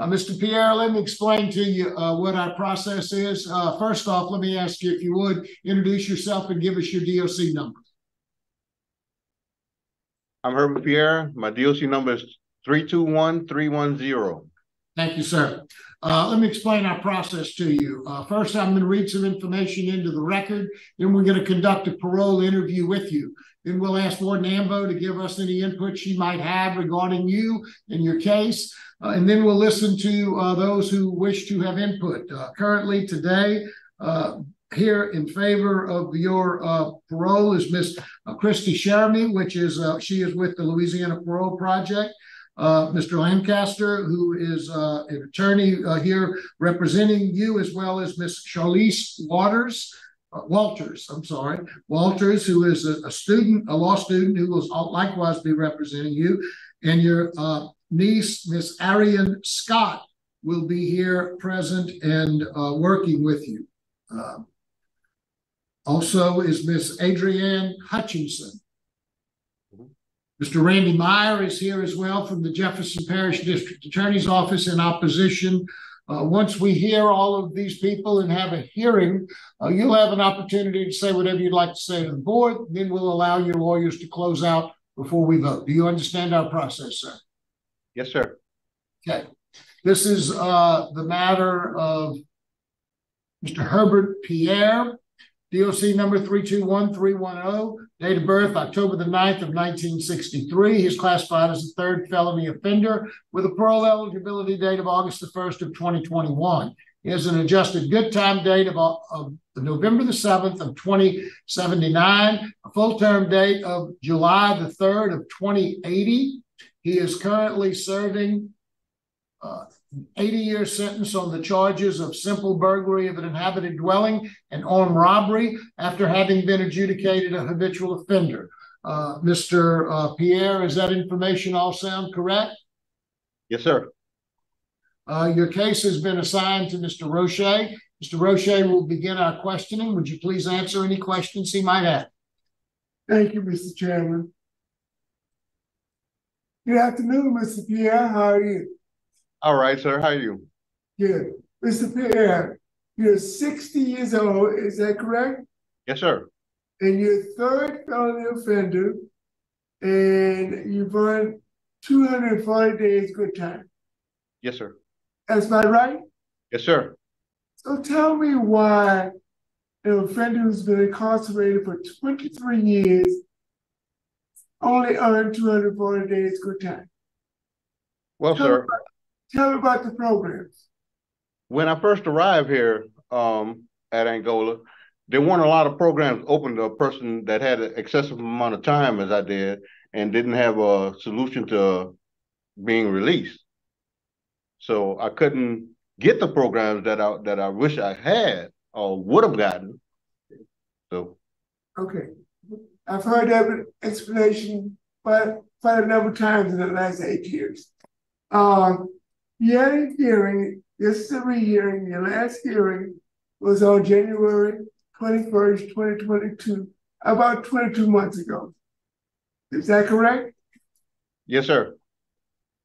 Mr. Pierre, let me explain to you what our process is. First off, let me ask you if you would introduce yourself and give us your DOC number. I'm Herbert Pierre. My DOC number is 321310. Thank you, sir. Let me explain our process to you. First, I'm going to read some information into the record. Then we're going to conduct a parole interview with you. Then we'll ask Warden Ambo to give us any input she might have regarding you and your case. And then we'll listen to those who wish to have input. Currently today, here in favor of your parole is Miss Christy Sheremy, which is she is with the Louisiana Parole Project. Mr. Lancaster, who is an attorney here representing you, as well as Miss Charlize Walters, who is a student, a law student, who will likewise be representing you, and your niece, Miss Arian Scott, will be here present and working with you. Also is Miss Adrienne Hutchinson. Mr. Randy Meyer is here as well from the Jefferson Parish District Attorney's Office in opposition. Once we hear all of these people and have a hearing, you'll have an opportunity to say whatever you'd like to say to the board. Then we'll allow your lawyers to close out before we vote. Do you understand our process, sir? Yes, sir. Okay. This is the matter of Mr. Herbert Pierre, DOC number 321310, date of birth October the 9th of 1963. He's classified as a third felony offender with a parole eligibility date of August the 1st of 2021. He has an adjusted good time date of November the 7th of 2079, a full term date of July the 3rd of 2080. He is currently serving 80-year sentence on the charges of simple burglary of an inhabited dwelling and armed robbery after having been adjudicated a habitual offender. Mr. Pierre, is that information all sound correct? Yes, sir. Your case has been assigned to Mr. Roche. Mr. Roche will begin our questioning. Would you please answer any questions he might have? Thank you, Mr. Chairman. Good afternoon, Mr. Pierre. How are you? All right, sir. How are you? Good. Mr. Pierre, you're 60 years old, is that correct? Yes, sir. And you're third felony offender, and you've earned 240 days good time. Yes, sir. That's my right? Yes, sir. So tell me why an offender who's been incarcerated for 23 years only earned 240 days good time. Well, sir. Tell me about the programs. When I first arrived here at Angola, there weren't a lot of programs open to a person that had an excessive amount of time as I did and didn't have a solution to being released. So I couldn't get the programs that I wish I had or would have gotten. So. Okay. I've heard that explanation quite a number of times in the last 8 years. You had a hearing, this is a re-hearing. Your last hearing was on January 21st, 2022, about 22 months ago. Is that correct? Yes, sir.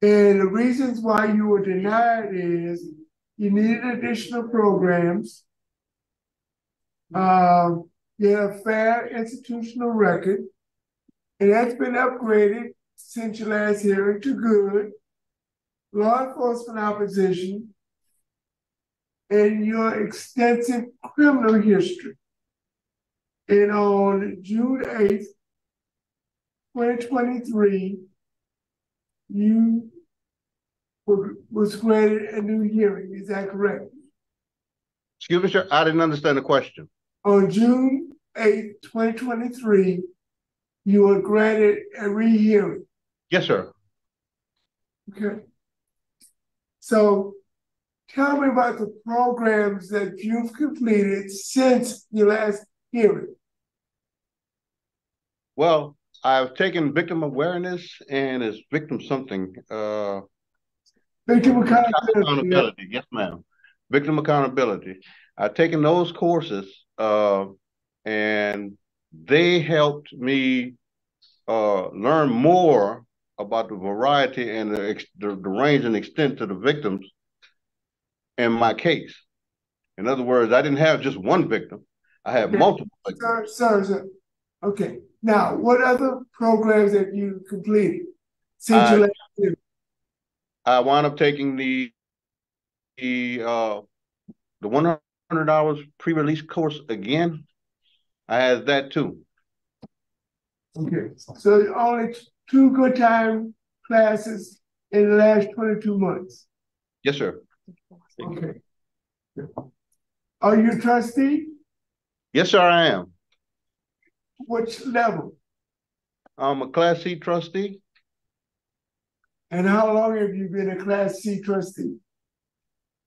And the reasons why you were denied is you needed additional programs. You have a fair institutional record, and that's been upgraded since your last hearing to good. Law enforcement opposition, and your extensive criminal history. And on June 8th, 2023, you was granted a new hearing. Is that correct? Excuse me, sir. I didn't understand the question. On June 8th, 2023, you were granted a rehearing. Yes, sir. Okay. So tell me about the programs that you've completed since your last hearing. Well, I've taken victim awareness and it's victim something. Victim accountability. Yes, ma'am. Victim accountability. I've taken those courses and they helped me learn more about the variety and the range and extent to the victims in my case. In other words, I didn't have just one victim. I had multiple victims. Sir. Okay. Now, what other programs have you completed since you left here? I wound up taking the $100 pre-release course again. I had that too. Okay. So only 2 good time classes in the last 22 months. Yes, sir. Okay. Are you a trustee? Yes, sir, I am. Which level? I'm a Class C trustee. And how long have you been a Class C trustee?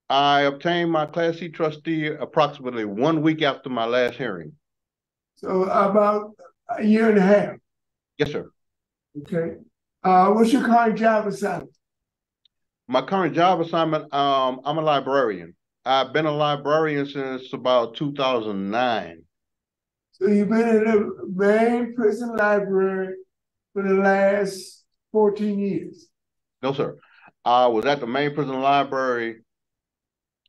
I obtained my Class C trustee approximately 1 week after my last hearing. So about a year and a half. Yes, sir. Okay. What's your current job assignment? My current job assignment, I'm a librarian. I've been a librarian since about 2009. So you've been in the main prison library for the last 14 years? No, sir. I was at the main prison library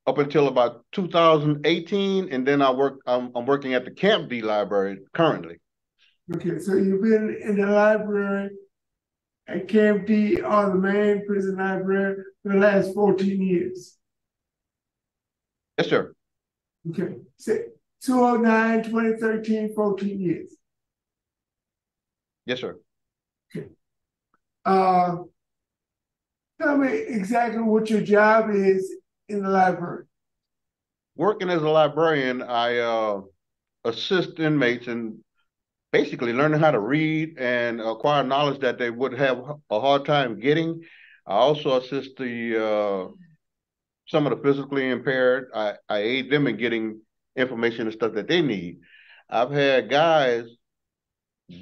up until about 2018, and then I'm working at the Camp D library currently. Okay, so you've been in the library at Camp D or the main prison library for the last 14 years? Yes, sir. Okay, so 2009, 2013, 14 years. Yes, sir. Okay. Tell me exactly what your job is in the library. Working as a librarian, I assist inmates in basically learning how to read and acquire knowledge that they would have a hard time getting. I also assist some of the physically impaired. I aid them in getting information and stuff that they need. I've had guys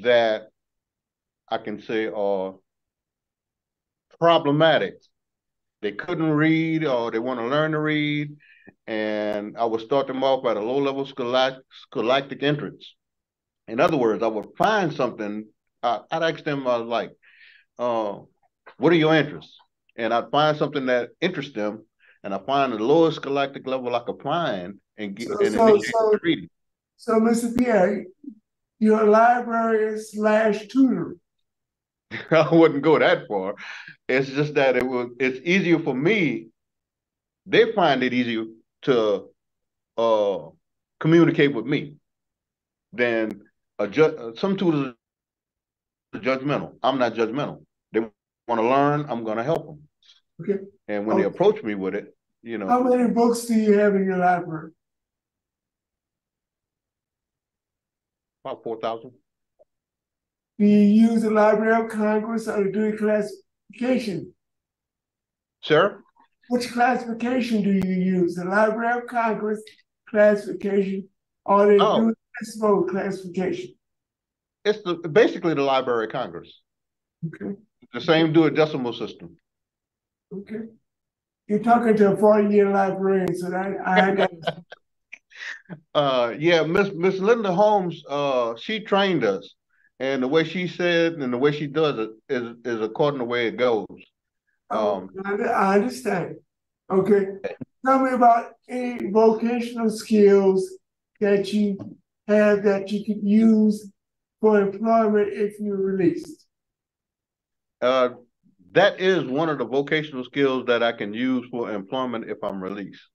that I can say are problematic. They couldn't read or they want to learn to read, and I would start them off at a low-level scholastic entrance. In other words, I would find something. I'd ask them like, what are your interests? And I'd find something that interests them, and I find the lowest scholastic level I could find and initiate reading. So, Mr. Pierre, you're a librarian / tutor. I wouldn't go that far. It's just that it's easier for me. They find it easier to communicate with me than some tutors are judgmental. I'm not judgmental. They want to learn, I'm going to help them. Okay. And when they approach me with it, you know. How many books do you have in your library? About 4,000. Do you use the Library of Congress or the duty classification? Sir? Which classification do you use? The Library of Congress classification or the duty classification? It's basically the Library of Congress. Okay. The same duodecimal system. Okay. You're talking to a 40-year librarian, so I got yeah, Miss Linda Holmes, she trained us. And the way she said and the way she does it is according to the way it goes. I understand. Okay. Tell me about any vocational skills that you have that you could use for employment if you're released. That is one of the vocational skills that I can use for employment if I'm released,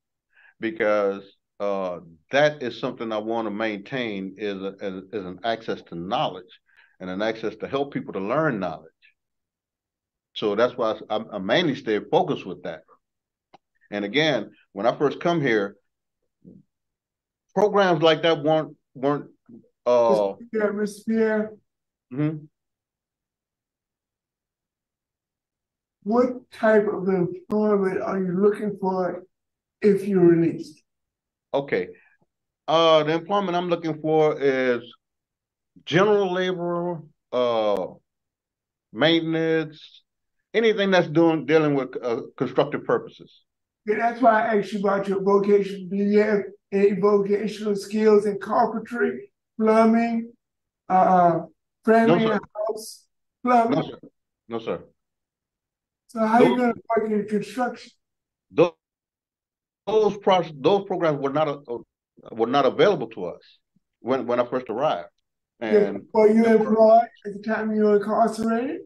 because that is something I want to maintain is an access to knowledge and an access to help people to learn knowledge. So that's why I mainly stay focused with that. And again, when I first come here, programs like that weren't Mr. Pierre, mm-hmm. What type of employment are you looking for if you're released? Okay. The employment I'm looking for is general labor, maintenance, anything that's dealing with constructive purposes. Yeah, that's why I asked you about your vocation. Do you have any vocational skills in carpentry, plumbing, framing a house, plumbing? No, sir. No, sir. So how are you going to work in construction? Those those programs were not available to us when I first arrived. And were you employed at the time you were incarcerated?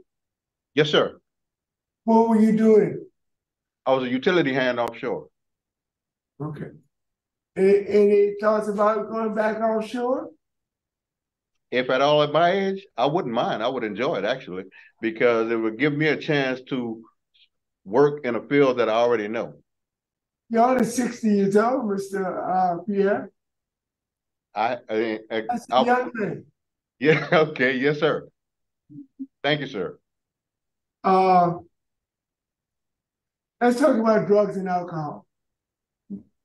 yes, sir. What were you doing? I was a utility hand offshore. Okay. Any thoughts about going back offshore? If at all at my age, I wouldn't mind. I would enjoy it actually, because it would give me a chance to work in a field that I already know. You're only 60 years old, Mr. Pierre. That's a young man. Yeah, okay, yes, sir. Thank you, sir. Let's talk about drugs and alcohol.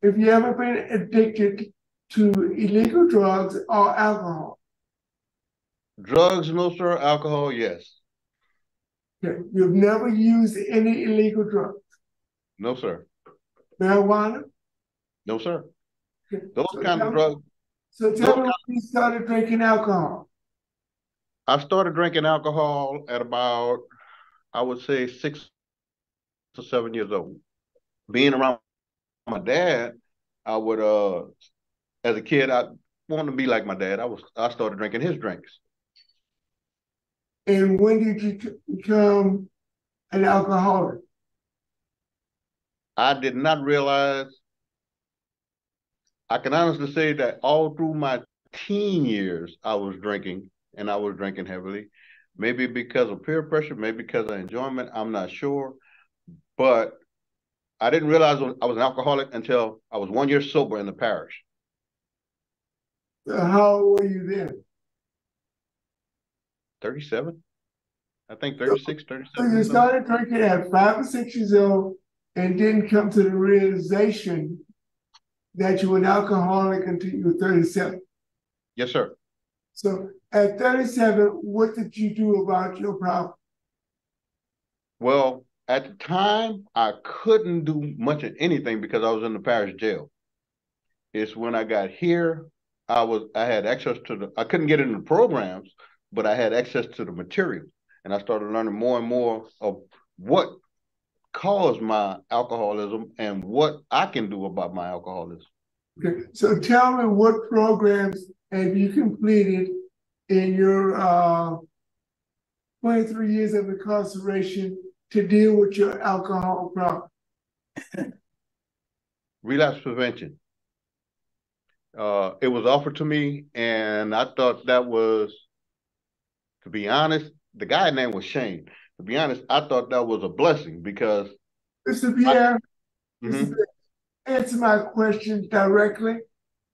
If you ever been addicted to illegal drugs or alcohol? Drugs, no, sir. Alcohol, yes. Okay. You've never used any illegal drugs? No, sir. Marijuana? No, sir. Okay. Those kind of drugs. So tell me when you started drinking alcohol. I started drinking alcohol at about, I would say, 6 to 7 years old. Being around my dad, I would, as a kid, I wanted to be like my dad. I started drinking his drinks. And when did you become an alcoholic? I did not realize. I can honestly say that all through my teen years, I was drinking, and I was drinking heavily. Maybe because of peer pressure, maybe because of enjoyment, I'm not sure. But I didn't realize I was an alcoholic until I was 1 year sober in the parish. So how old were you then? 37. I think 36, 37. So you started drinking at 5 or 6 years old and didn't come to the realization that you were an alcoholic until you were 37. Yes, sir. So at 37, what did you do about your problem? Well, at the time, I couldn't do much of anything because I was in the parish jail. It's when I got here, I had access to I couldn't get into the programs, but I had access to the material. And I started learning more and more of what caused my alcoholism and what I can do about my alcoholism. Okay, so tell me, what programs have you completed in your 23 years of incarceration to deal with your alcohol problem? Relapse prevention. It was offered to me, and I thought that was, to be honest, the guy's name was Shane. To be honest, I thought that was a blessing because Mr. Pierre, answer my question directly.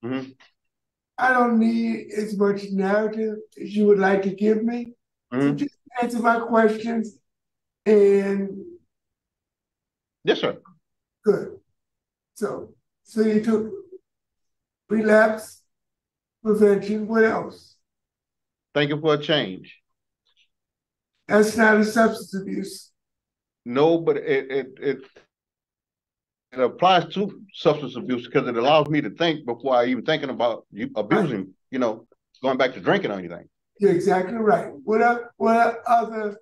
I don't need as much narrative as you would like to give me. So just answer my questions. And yes, sir. Good. So you took relapse prevention. What else? Thinking for a change. That's not a substance abuse. No, but it applies to substance abuse because it allows me to think before I even thinking about abusing, going back to drinking or anything. You're exactly right. What other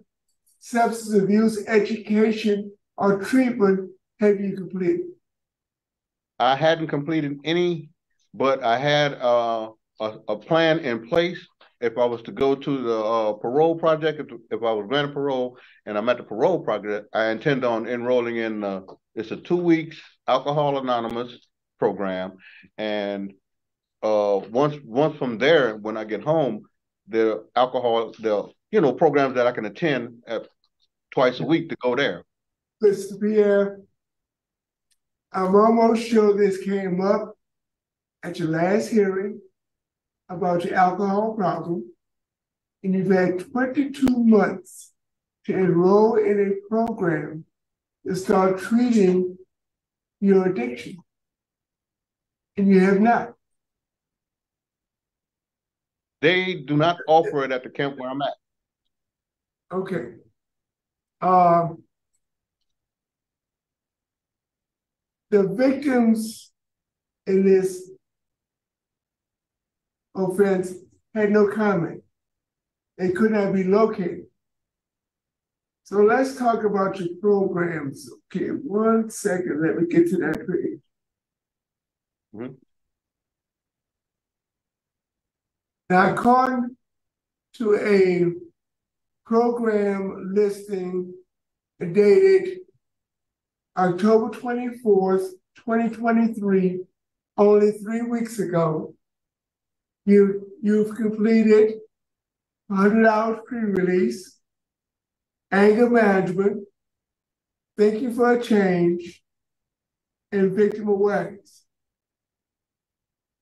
substance abuse education or treatment have you completed? I hadn't completed any, but I had a plan in place. If I was to go to the parole project, if I was granted parole and I'm at the parole project, I intend on enrolling in, it's a 2 weeks Alcohol Anonymous program. And once from there, when I get home, the programs that I can attend twice a week to go there. Mr. Pierre, I'm almost sure this came up at your last hearing about your alcohol problem, and you've had 22 months to enroll in a program to start treating your addiction, and you have not. They do not offer it at the camp where I'm at. Okay. The victims in this offense had no comment. They could not be located. So let's talk about your programs. Okay, 1 second, let me get to that page. Mhm. Now, according to a program listing dated October 24th, 2023, only 3 weeks ago, you've completed 100 hours pre-release, anger management, thinking for a change, and victim awareness.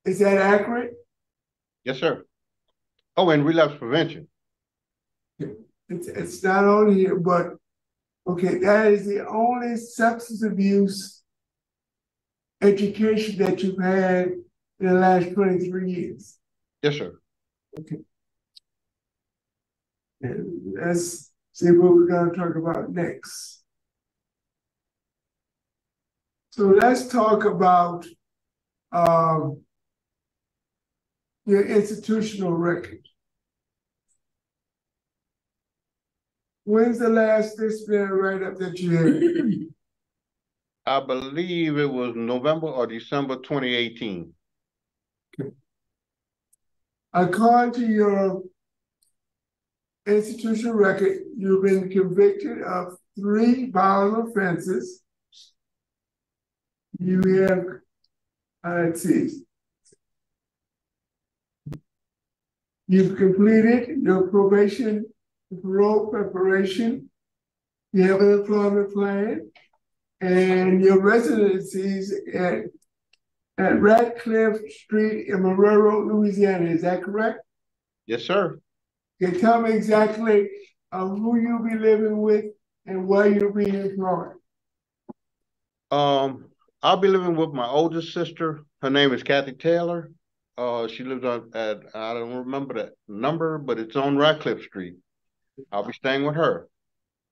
Is that accurate? Yes, sir. Oh, and relapse prevention. It's not on here, but okay, that is the only substance abuse education that you've had in the last 23 years. Yes, sir. Okay. And let's see what we're going to talk about next. So let's talk about your institutional record. When's the last disciplinary write-up that you had? I believe it was November or December 2018. Okay. According to your institutional record, you've been convicted of 3 violent offenses. You have, let's see, you've completed your probation and parole preparation. You have an employment plan, and your residencies at Radcliffe Street in Marrero, Louisiana. Is that correct? Yes, sir. Okay, tell me exactly who you'll be living with and where you'll be employed. I'll be living with my oldest sister. Her name is Kathy Taylor. She lives at, I don't remember that number, but it's on Radcliffe Street. I'll be staying with her.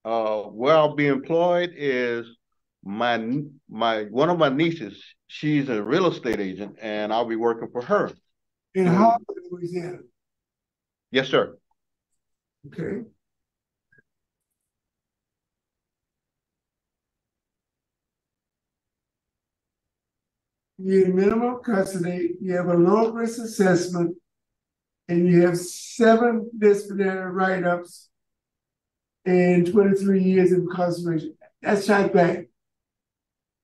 Where I'll be employed is one of my nieces. She's a real estate agent, and I'll be working for her. In Harvard, Louisiana. Yes, sir. Okay. You're in minimum custody, you have a low risk assessment, and you have 7 disciplinary write-ups and 23 years of incarceration. That's not bad.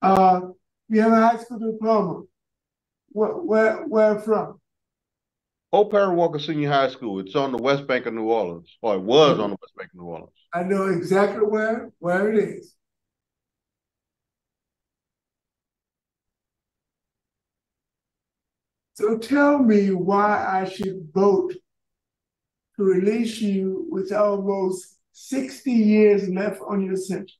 You have a high school diploma. Where from? Old Perry Walker Senior High School. It's on the West Bank of New Orleans, or it was on the West Bank of New Orleans. I know exactly where it is. So tell me why I should vote to release you with almost 60 years left on your sentence.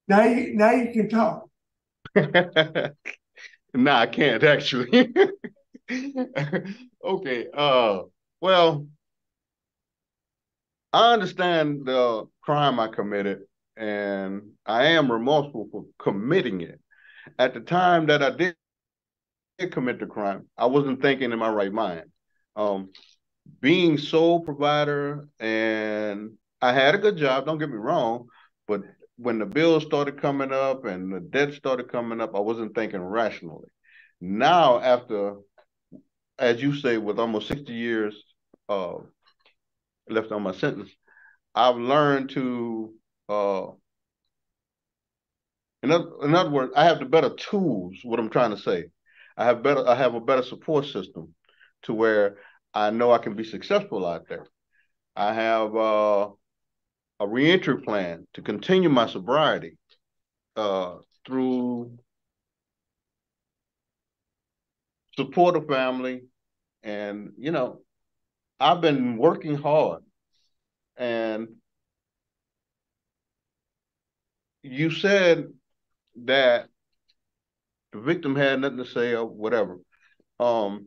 Now you can talk. No, I can't actually. Okay. Well, I understand the crime I committed, and I am remorseful for committing it. At the time that I did commit the crime, I wasn't thinking in my right mind. Being sole provider, and I had a good job, don't get me wrong, but when the bills started coming up and the debt started coming up, I wasn't thinking rationally. Now, after, as you say, with almost 60 years left on my sentence, I've learned to, in other words, I have the better tools, what I'm trying to say. I have a better support system to where I know I can be successful out there. I have a reentry plan to continue my sobriety through support of family. And, I've been working hard. And you said that the victim had nothing to say or whatever. I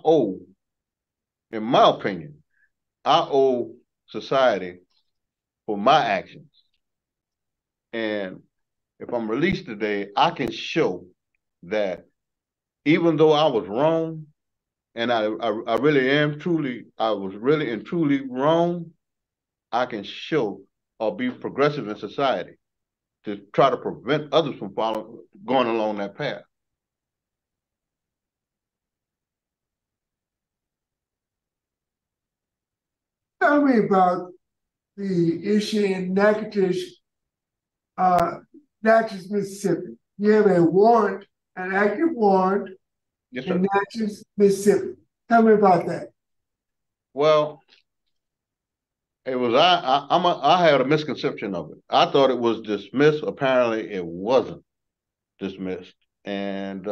owe, in my opinion, I owe society for my actions. And if I'm released today, I can show that even though I was wrong, and I was really and truly wrong, I can show or be progressive in society to try to prevent others from going along that path. Tell me about the issue in Natchez, Mississippi. You have a warrant, an active warrant, yes, sir, in Natchez, Mississippi. Tell me about that. Well, it was I had a misconception of it. I thought it was dismissed. Apparently, it wasn't dismissed, and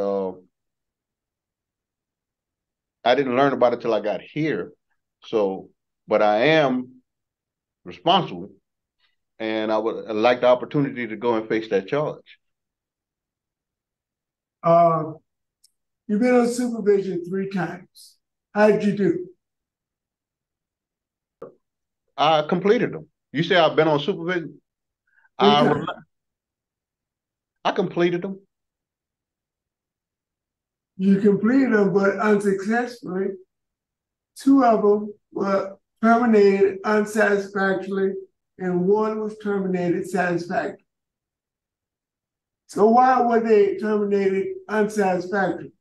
I didn't learn about it till I got here. So, but I am responsible, and I would like the opportunity to go and face that charge. You've been on supervision 3 times. How did you do? I completed them. You say I've been on supervision? I completed them. You completed them, but unsuccessfully. 2 of them were terminated unsatisfactorily, and 1 was terminated satisfactorily. So why were they terminated unsatisfactorily?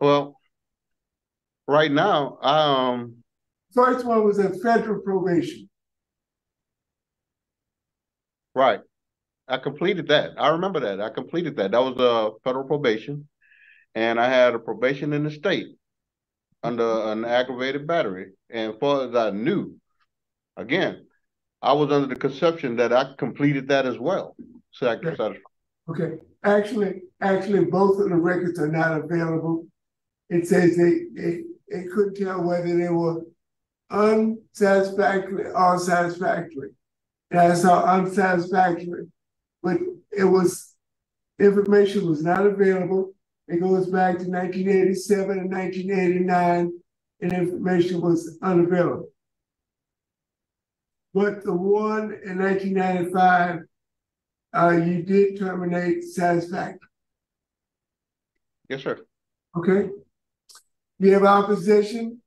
Well, right now, First one was a federal probation. right. I completed that. I remember that. I completed that. That was a federal probation, and I had a probation in the state under an aggravated battery. And as far as I knew, again, I was under the conception that I completed that as well. Okay. Actually, both of the records are not available. It says they couldn't tell whether they were unsatisfactory or satisfactory. And I saw unsatisfactory, but information was not available. It goes back to 1987 and 1989, and information was unavailable. But the one in 1995, you did terminate satisfactory. Yes, sir. Okay. You have opposition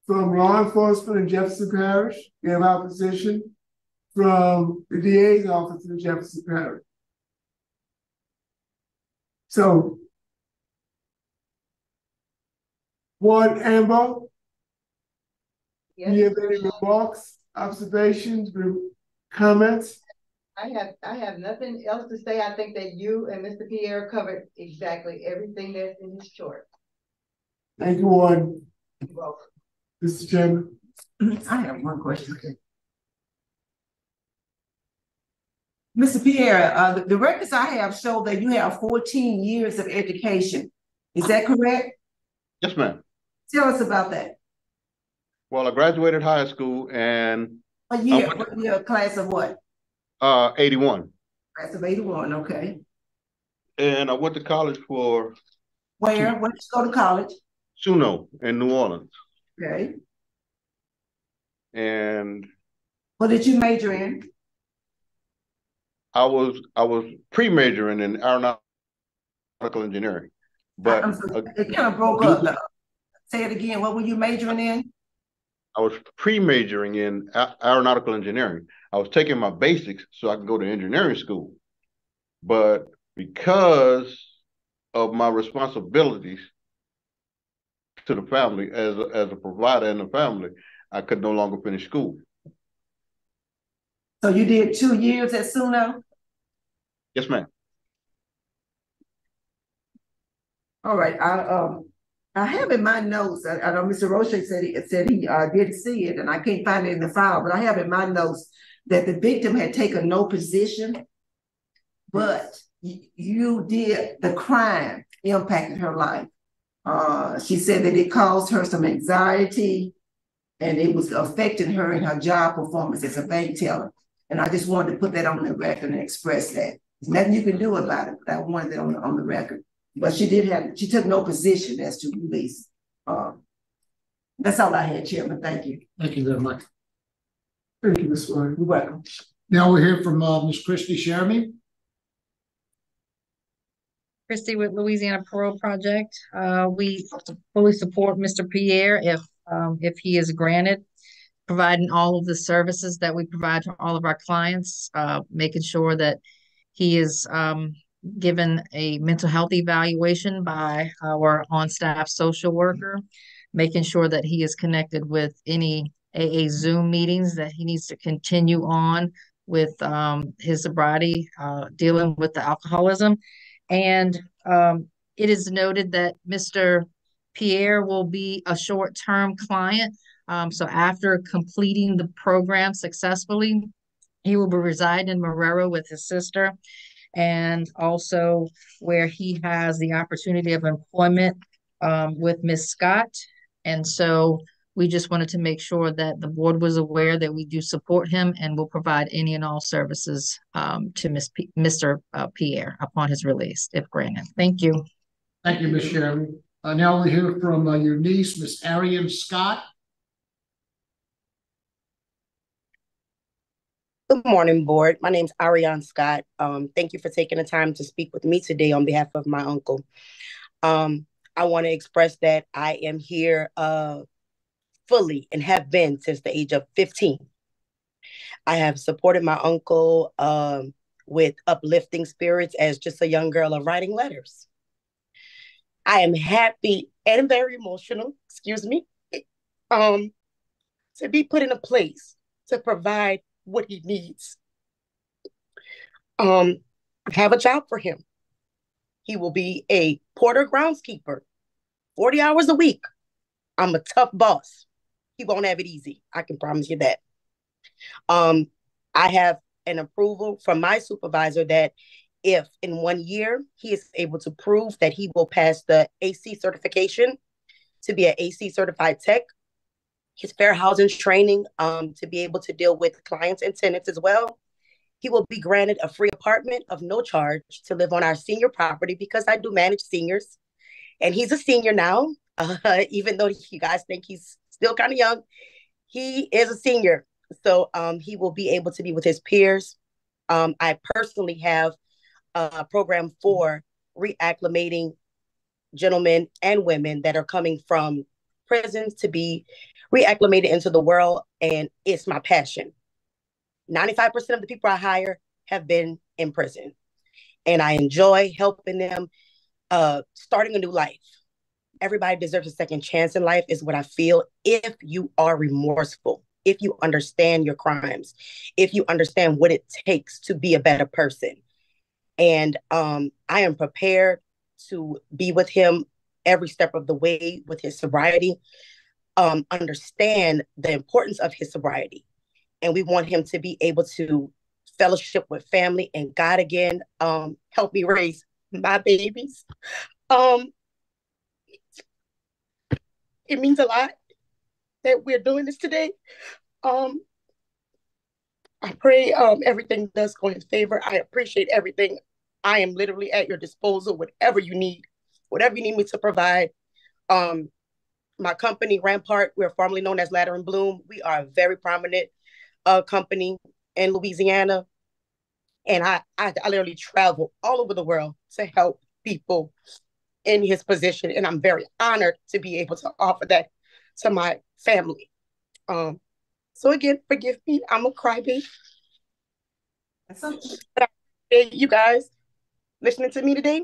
from law enforcement in Jefferson Parish. You have opposition from the DA's office in Jefferson Parish. So, Ward Ambo, yes, do you have any remarks, observations, comments? I have nothing else to say. I think that you and Mr. Pierre covered exactly everything that's in his chart. Thank you, Ward. You're welcome. Mr. Chairman. I have one question. Okay. Mr. Pierre, the records I have show that you have 14 years of education. Is that correct? Yes, ma'am. Tell us about that. Well, I graduated high school and What year, class of what? 81. Class of 81, okay. And I went to college for Where? Where did you go to college? SUNO in New Orleans. Okay. And What did you major in? I was pre-majoring in aeronautical engineering. But it kind of broke up though. Say it again. What were you majoring in? I was pre-majoring in aeronautical engineering. I was taking my basics so I could go to engineering school. But because of my responsibilities to the family as a provider in the family, I could no longer finish school. So you did 2 years at SUNO? Yes, ma'am. All right. I have in my notes. I know Mr. Roche said he did see it, and I can't find it in the file. But I have in my notes that the victim had taken no position, but you did the crime impacted her life. She said that it caused her some anxiety, and it was affecting her in her job performance as a bank teller. And I just wanted to put that on the record and express that. There's nothing you can do about it, but I wanted it on the record. But she took no position as to release. That's all I had, Chairman. Thank you. Thank you very much. Thank you, Ms. White. You're welcome. Now we'll hear from Ms. Christy Sheremy. Christy with Louisiana Parole Project. We fully support Mr. Pierre if he is granted providing all of the services that we provide to all of our clients, making sure that he is given a mental health evaluation by our on-staff social worker, making sure that he is connected with any AA Zoom meetings that he needs to continue on with his sobriety, dealing with the alcoholism. And it is noted that Mr. Pierre will be a short-term client. So after completing the program successfully, he will be residing in Marrero with his sister, and also where he has the opportunity of employment with Miss Scott. And so we just wanted to make sure that the board was aware that we do support him and will provide any and all services to Mr. Pierre upon his release, if granted. Thank you. Thank you, Ms. Sherman. Now we hear from your niece, Miss Arian Scott. Good morning, board. My name is Ariane Scott. Thank you for taking the time to speak with me today on behalf of my uncle. I want to express that I am here fully and have been since the age of 15. I have supported my uncle with uplifting spirits as just a young girl of writing letters. I am happy and very emotional, excuse me, to be put in a place to provide what he needs. I have a job for him. He will be a porter groundskeeper, 40 hours a week. I'm a tough boss. He won't have it easy. I can promise you that. I have an approval from my supervisor that if in 1 year he is able to prove that he will pass the AC certification to be an AC certified tech, his fair housing training to be able to deal with clients and tenants as well, he will be granted a free apartment of no charge to live on our senior property, because I do manage seniors. And he's a senior now, even though you guys think he's still kind of young. He is a senior. So he will be able to be with his peers. I personally have a program for reacclimating gentlemen and women that are coming from prisons to be reacclimated into the world, and it's my passion. 95% of the people I hire have been in prison, and I enjoy helping them starting a new life. Everybody deserves a second chance in life is what I feel, if you are remorseful, if you understand your crimes, if you understand what it takes to be a better person. And I am prepared to be with him every step of the way with his sobriety, understand the importance of his sobriety. And we want him to be able to fellowship with family and God again, help me raise my babies. It means a lot that we're doing this today. I pray everything does go in his favor. I appreciate everything. I am literally at your disposal, whatever you need me to provide. My company, Rampart, we're formerly known as Ladder and Bloom. We are a very prominent company in Louisiana. And I literally travel all over the world to help people in his position. And I'm very honored to be able to offer that to my family. So again, forgive me, I'm a crybaby. You guys listening to me today.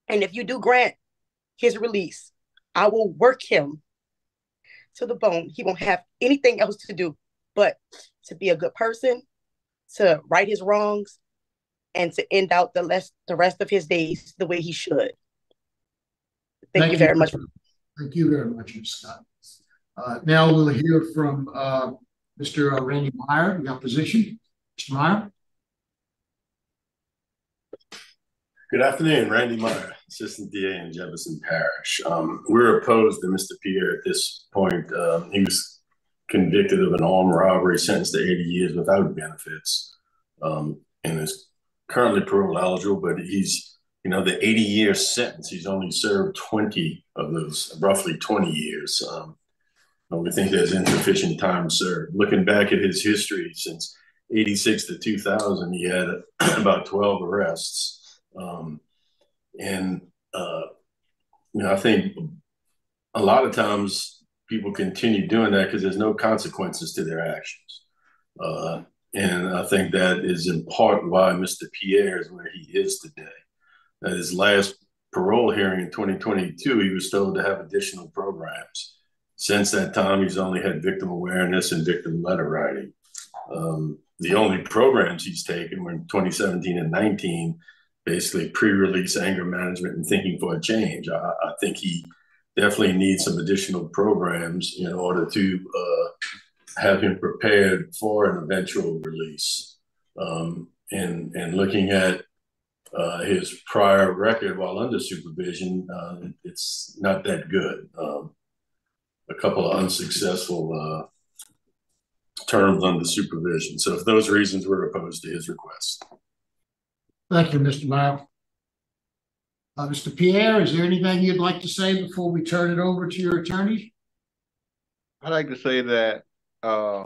And if you do grant his release, I will work him to the bone. He won't have anything else to do but to be a good person, to right his wrongs, and to end out the rest of his days the way he should. Thank you very much. Thank you very much, Ms. Scott. Now we'll hear from Mr. Randy Meyer, the opposition. Mr. Meyer. Good afternoon, Randy Meyer, Assistant DA in Jefferson Parish. We're opposed to Mr. Pierre at this point. He was convicted of an armed robbery, sentenced to 80 years without benefits, and is currently parole eligible, but he's, the 80-year sentence, he's only served 20 of those, roughly 20 years. We think there's insufficient time served. Looking back at his history since 86 to 2000, he had about 12 arrests. I think a lot of times people continue doing that because there's no consequences to their actions. And I think that is in part why Mr. Pierre is where he is today. At his last parole hearing in 2022, he was told to have additional programs. Since that time, he's only had victim awareness and victim letter writing. The only programs he's taken were in 2017 and 19, basically pre-release anger management and thinking for a change. I think he definitely needs some additional programs in order to have him prepared for an eventual release. And looking at his prior record while under supervision, it's not that good. A couple of unsuccessful terms under supervision. So for those reasons, we're opposed to his request. Thank you, Mr. Meyer. Mr. Pierre, is there anything you'd like to say before we turn it over to your attorney? I'd like to say that I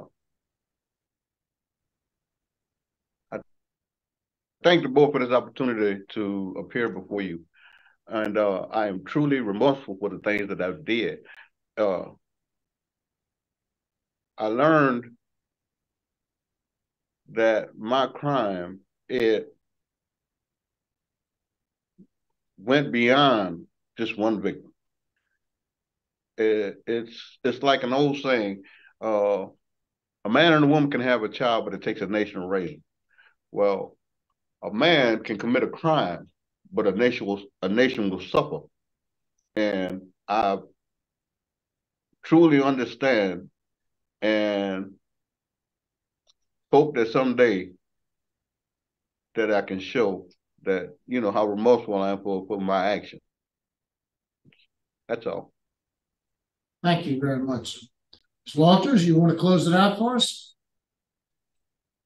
thank the board for this opportunity to appear before you. And I am truly remorseful for the things that I did. I learned that my crime, it went beyond just one victim. It's like an old saying, a man and a woman can have a child, but it takes a nation to raise them. Well, a man can commit a crime, but a nation will suffer. And I truly understand and hope that someday that I can show that, you know, how remorseful I am for my actions. That's all. Thank you very much. Ms. Walters, you want to close it out for us?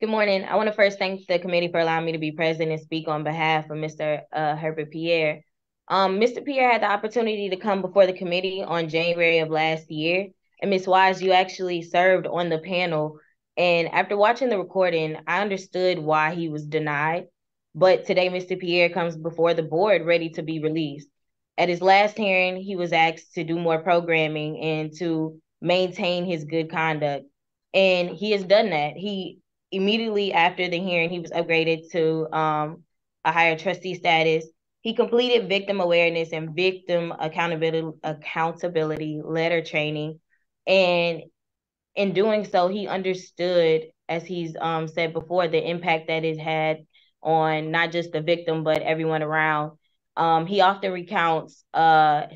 Good morning. I want to first thank the committee for allowing me to be present and speak on behalf of Mr. Herbert Pierre. Mr. Pierre had the opportunity to come before the committee on January of last year. And Ms. Wise, you actually served on the panel. And after watching the recording, I understood why he was denied. But today, Mr. Pierre comes before the board ready to be released. At his last hearing, he was asked to do more programming and to maintain his good conduct. And he has done that. He immediately after the hearing, he was upgraded to a higher trustee status. He completed victim awareness and victim accountability letter training. And in doing so, he understood, as he's said before, the impact that it had on not just the victim, but everyone around. He often recounts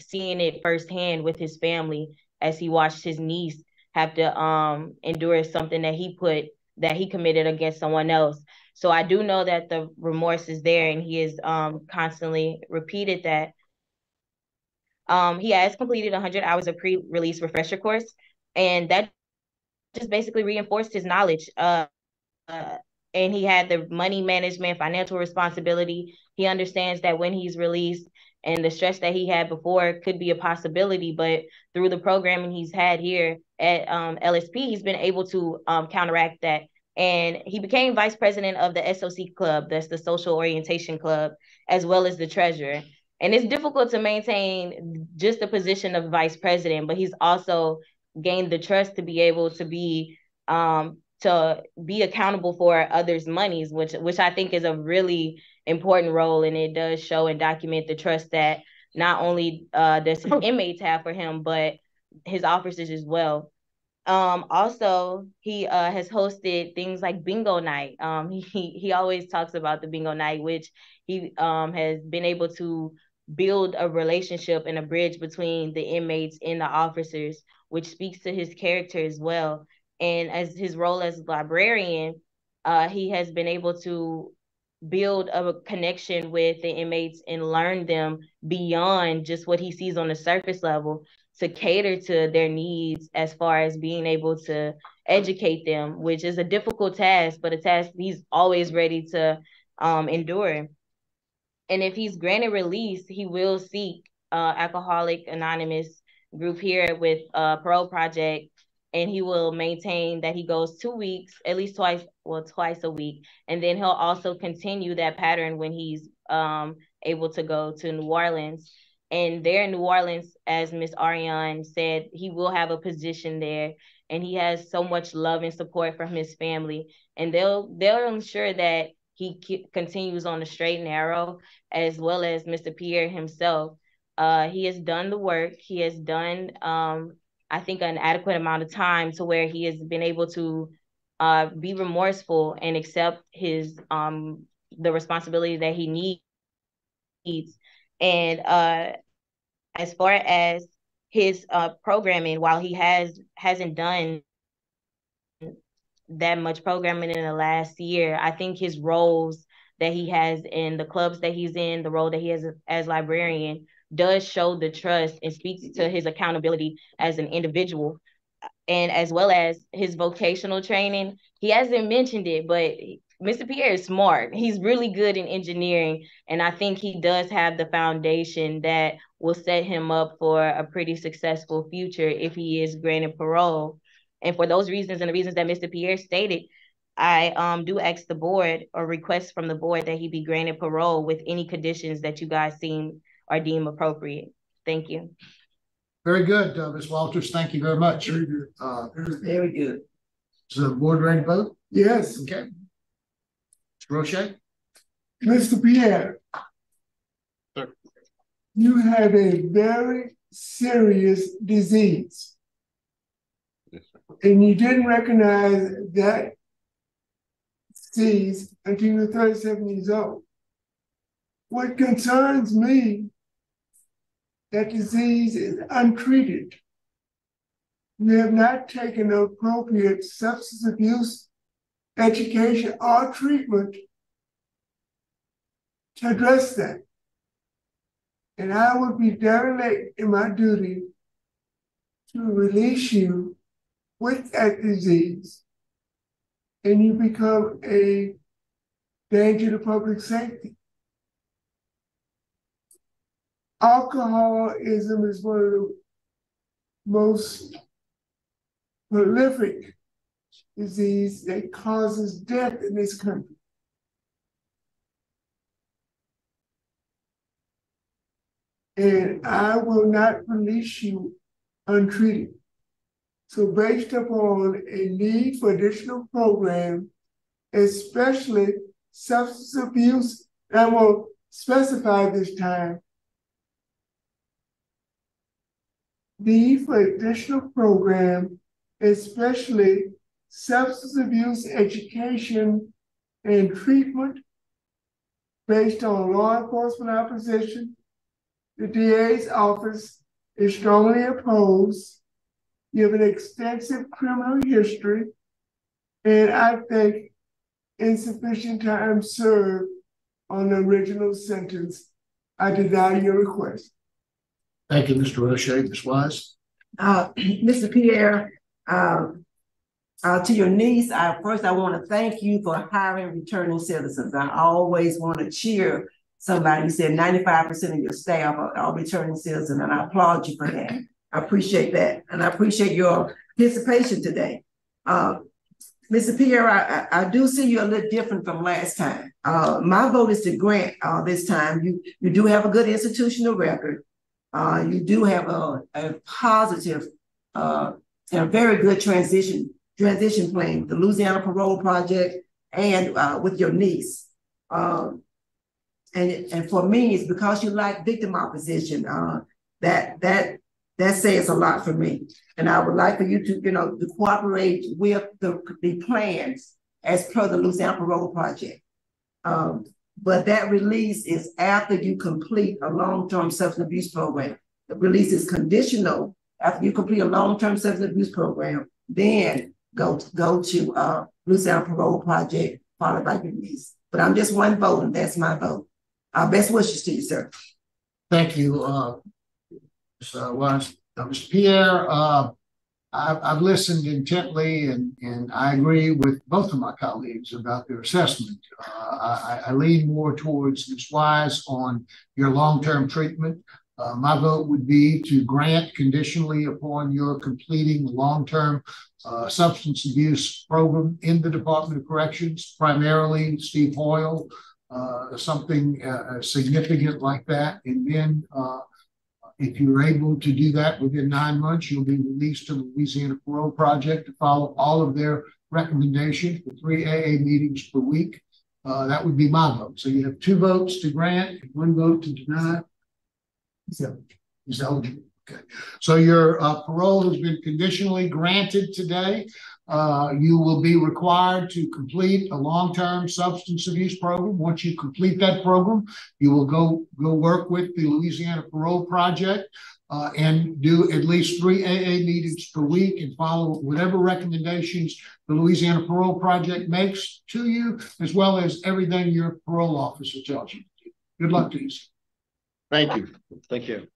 seeing it firsthand with his family as he watched his niece have to endure something that he committed against someone else. So I do know that the remorse is there, and he has constantly repeated that. He has completed 100 hours of pre-release refresher course, and that just basically reinforced his knowledge. And he had the money management, financial responsibility. He understands that when he's released and the stress that he had before could be a possibility, but through the programming he's had here at LSP, he's been able to counteract that. And he became vice president of the SOC club, that's the social orientation club, as well as the treasurer. And it's difficult to maintain just the position of vice president, but he's also gained the trust to be able to be accountable for others' monies, which I think is a really important role. And it does show and document the trust that not only does his inmates have for him, but his officers as well. Also, he has hosted things like bingo night. He always talks about the bingo night, which he has been able to build a relationship and a bridge between the inmates and the officers, which speaks to his character as well. And as his role as librarian, he has been able to build a connection with the inmates and learn them beyond just what he sees on the surface level, to cater to their needs as far as being able to educate them, which is a difficult task, but a task he's always ready to endure. And if he's granted release, he will seek Alcoholic Anonymous group here with Parole Project, and he will maintain that he goes 2 weeks, at least twice a week. And then he'll also continue that pattern when he's able to go to New Orleans. And there in New Orleans, as Miss Ariane said, he will have a position there, and he has so much love and support from his family. And they'll ensure that he continues on the straight and narrow, as well as Mr. Pierre himself. He has done the work. He has done, I think, an adequate amount of time to where he has been able to be remorseful and accept his the responsibility that he needs. And as far as his programming, while he hasn't done that much programming in the last year, I think his roles that he has in the clubs that he's in, the role that he has as librarian, does show the trust and speaks to his accountability as an individual. And as well as his vocational training, he hasn't mentioned it, but Mr. Pierre is smart. He's really good in engineering, and I think he does have the foundation that will set him up for a pretty successful future if he is granted parole. And for those reasons and the reasons that Mr. Pierre stated, I do ask the board or request from the board that he be granted parole with any conditions that you guys deem appropriate. Thank you. Very good, Ms. Walters. Thank you very much. Very good. Is the board ready to vote? Yes. Okay. Mr. Roche? Mr. Pierre, Sir. You have a very serious disease. Yes, sir. And you didn't recognize that disease until you were 37 years old. What concerns me, that disease is untreated. You have not taken appropriate substance abuse education or treatment to address that. And I would be derelict in my duty to release you with that disease, and you become a danger to public safety. Alcoholism is one of the most prolific disease that causes death in this country. And I will not release you untreated. So based upon a need for additional program, especially substance abuse, and I will specify this time, need for additional program, especially substance abuse education and treatment based on law enforcement opposition. The DA's office is strongly opposed. You have an extensive criminal history, and I think insufficient time served on the original sentence. I deny your request. Thank you, Mr. Roche. Ms. Wise? Mr. Pierre, to your niece, first I want to thank you for hiring returning citizens. I always want to cheer somebody. You said 95% of your staff are returning citizens, and I applaud you for that. I appreciate that, and I appreciate your participation today. Mr. Pierre, I do see you a little different from last time. My vote is to grant this time. You do have a good institutional record. You do have a positive and a very good transition plan, the Louisiana Parole Project, and with your niece. And for me, it's because you like victim opposition. That says a lot for me. And I would like for you to cooperate with the plans as per the Louisiana Parole Project. But that release is after you complete a long-term substance abuse program. The release is conditional. After you complete a long-term substance abuse program, then go to Louisiana Parole Project, followed by your release. But I'm just one vote, and that's my vote. Best wishes to you, sir. Thank you, Mr. Pierre. I've listened intently, and I agree with both of my colleagues about their assessment. I lean more towards Ms. Wise on your long-term treatment. My vote would be to grant conditionally upon your completing long-term substance abuse program in the Department of Corrections, primarily Steve Hoyle, something significant like that, and then If you're able to do that within 9 months, you'll be released to the Louisiana Parole Project to follow all of their recommendations for 3 AA meetings per week. That would be my vote. So you have 2 votes to grant and 1 vote to deny. He's eligible. Okay. So your parole has been conditionally granted today. You will be required to complete a long-term substance abuse program. Once you complete that program, you will go work with the Louisiana Parole Project and do at least 3 AA meetings per week and follow whatever recommendations the Louisiana Parole Project makes to you, as well as everything your parole officer tells you to do. Good luck to you. Thank you. Thank you.